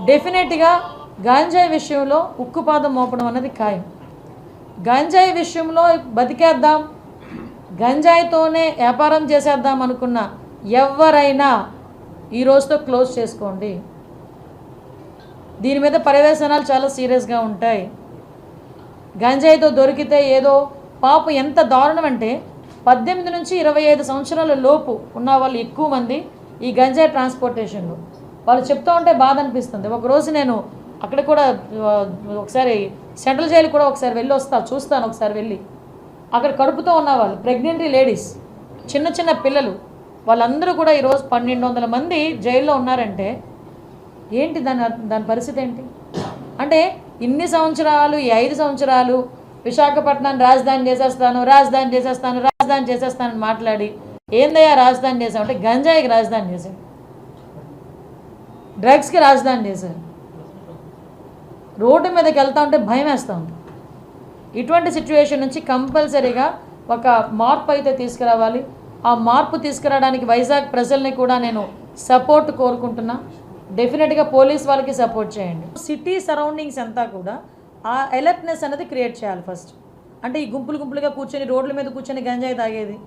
డెఫినెట్గా గాంజాయి విషయంలో ఉక్కుపాదం మోపడం అన్నది ఖాయం. గంజాయి విషయంలో బతికేద్దాం, గంజాయితోనే వ్యాపారం చేసేద్దాం అనుకున్న ఎవరైనా ఈ రోజుతో క్లోజ్ చేసుకోండి. దీని మీద పర్యవసానాలు చాలా సీరియస్గా ఉంటాయి. గంజాయితో దొరికితే ఏదో పాపం ఎంత దారుణం అంటే 18 నుంచి 25 సంవత్సరాల లోపు ఉన్న వాళ్ళు ఎక్కువ మంది ఈ గంజాయి ట్రాన్స్పోర్టేషన్లో. వాళ్ళు చెప్తూ ఉంటే బాధ అనిపిస్తుంది. ఒకరోజు నేను అక్కడ కూడా ఒకసారి సెంట్రల్ జైలు కూడా ఒకసారి వెళ్ళి చూస్తాను ఒకసారి వెళ్ళి. అక్కడ కడుపుతో ఉన్నవాళ్ళు, ప్రెగ్నెంట్ లేడీస్, చిన్న చిన్న పిల్లలు, వాళ్ళందరూ కూడా ఈరోజు 1200 మంది జైల్లో ఉన్నారంటే ఏంటి దాని పరిస్థితి ఏంటి? అంటే ఇన్ని సంవత్సరాలు, ఈ 5 సంవత్సరాలు విశాఖపట్నాన్ని రాజధాని చేసేస్తానని మాట్లాడి ఏందయ్యా రాజధాని చేసాం అంటే గంజాయికి రాజధాని చేశారు, డ్రగ్స్కి రాజధాని చేశారు. రోడ్డు మీదకి వెళ్తా ఉంటే భయం వేస్తూ ఉంది. ఇటువంటి సిచ్యువేషన్ నుంచి కంపల్సరీగా ఒక మార్పు అయితే తీసుకురావాలి. ఆ మార్పు తీసుకురావడానికి వైజాగ్ ప్రజల్ని కూడా నేను సపోర్ట్ కోరుకుంటున్నా. డెఫినెట్గా పోలీస్ వాళ్ళకి సపోర్ట్ చేయండి. సిటీ సరౌండింగ్స్ అంతా కూడా ఆ అలర్ట్నెస్ అనేది క్రియేట్ చేయాలి ఫస్ట్. అంటే ఈ గుంపులుగా కూర్చొని రోడ్ల మీద కూర్చొని గంజాయి తాగేది,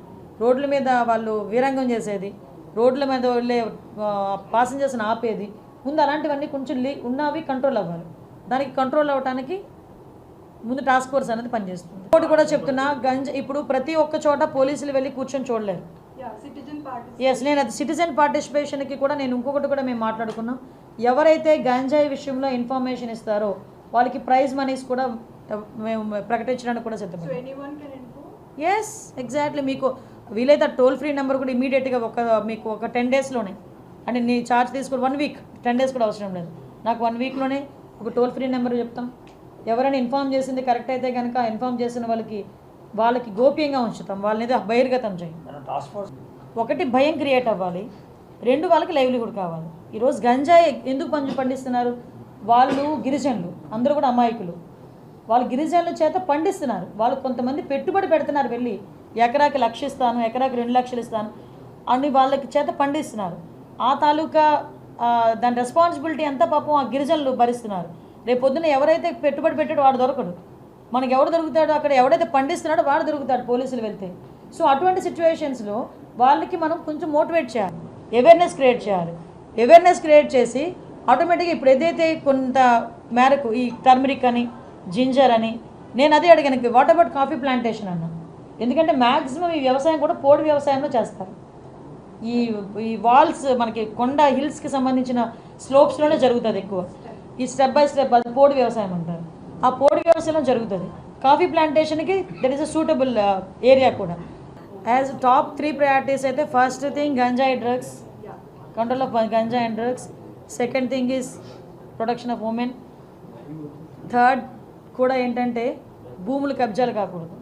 రోడ్ల మీద వాళ్ళు వీరంగం చేసేది, రోడ్ల మీద వెళ్ళే పాసెంజర్స్ని ఆపేది, ముందు అలాంటివన్నీ కొంచెం ఉన్నవి కంట్రోల్ అవ్వాలి. దానికి కంట్రోల్ అవ్వడానికి ముందు టాస్క్ ఫోర్స్ అనేది పనిచేస్తుంది. ఇంకోటి కూడా చెప్తున్నా, ఇప్పుడు ప్రతి ఒక్క చోట పోలీసులు వెళ్ళి కూర్చొని చూడలేరు. నేను అది సిటిజన్ పార్టిసిపేషన్కి కూడా నేను ఇంకొకటి కూడా మేము మాట్లాడుకున్నాం. ఎవరైతే గంజాయి విషయంలో ఇన్ఫర్మేషన్ ఇస్తారో వాళ్ళకి ప్రైజ్ మనీస్ కూడా మేము ప్రకటించడానికి కూడా సిద్ధపడ్డాం. Yes, exactly. మీకు వీలైతే టోల్ ఫ్రీ నెంబర్ కూడా ఇమీడియట్గా మీకు ఒక 10 డేస్లోనే, అంటే నీ ఛార్జ్ తీసుకుని 1 వీక్, 10 డేస్ కూడా అవసరం లేదు, నాకు 1 వీక్లోనే ఒక టోల్ ఫ్రీ నెంబర్ చెప్తాం. ఎవరైనా ఇన్ఫామ్ చేసింది కరెక్ట్ అయితే కనుక ఇన్ఫామ్ చేసిన వాళ్ళకి గోప్యంగా ఉంచుతాం, వాళ్ళని బహిర్గతం చేయం. ఒకటి భయం క్రియేట్ అవ్వాలి, 2 వాళ్ళకి లైవ్లీహుడ్ కావాలి. ఈరోజు గంజాయి ఎందుకు పండిస్తున్నారు? వాళ్ళు గిరిజనులు, అందరూ కూడా అమాయకులు. వాళ్ళు గిరిజనుల చేత పండిస్తున్నారు. వాళ్ళు కొంతమంది పెట్టుబడి పెడుతున్నారు, వెళ్ళి ఎకరాకి 1,00,000 ఇస్తాను, ఎకరాకి 2 లక్షలు ఇస్తాను అని వాళ్ళకి చేత పండిస్తున్నారు. ఆ తాలూకా దాని రెస్పాన్సిబిలిటీ అంతా పాపం ఆ గిరిజనులు భరిస్తున్నారు. రేపు పొద్దున్న ఎవరైతే పెట్టుబడి పెట్టాడో వాడు దొరకడు, మనకి ఎవడు దొరుకుతాడో, అక్కడ ఎవడైతే పండిస్తున్నాడో వాడు దొరుకుతాడు పోలీసులు వెళ్తే. సో అటువంటి సిచ్యువేషన్స్లో వాళ్ళకి మనం కొంచెం మోటివేట్ చేయాలి, అవేర్నెస్ క్రియేట్ చేయాలి. అవేర్నెస్ క్రియేట్ చేసి ఆటోమేటిక్గా ఇప్పుడు ఏదైతే కొంత మేరకు ఈ టర్మరిక్ అని, జింజర్ అని, నేను అదే అడిగాను, వాట్ అబౌట్ కాఫీ ప్లాంటేషన్ అన్నా. ఎందుకంటే మ్యాక్సిమం ఈ వ్యవసాయం కూడా పోడు వ్యవసాయంలో చేస్తారు. ఈ వాల్స్ మనకి కొండ హిల్స్కి సంబంధించిన స్లోప్స్లోనే జరుగుతుంది ఎక్కువ. ఈ స్టెప్ బై స్టెప్ అది పోడు వ్యవసాయం అంటారు. ఆ పోడు వ్యవసాయంలో జరుగుతుంది. కాఫీ ప్లాంటేషన్కి that is a suitable area కూడా. యాజ్ టాప్ 3 ప్రయారిటీస్ అయితే first thing ganja drugs, control of ganja and drugs. Second thing is protection of women. Third కూడా ఏంటంటే భూములు కబ్జాలు కాకూడదు.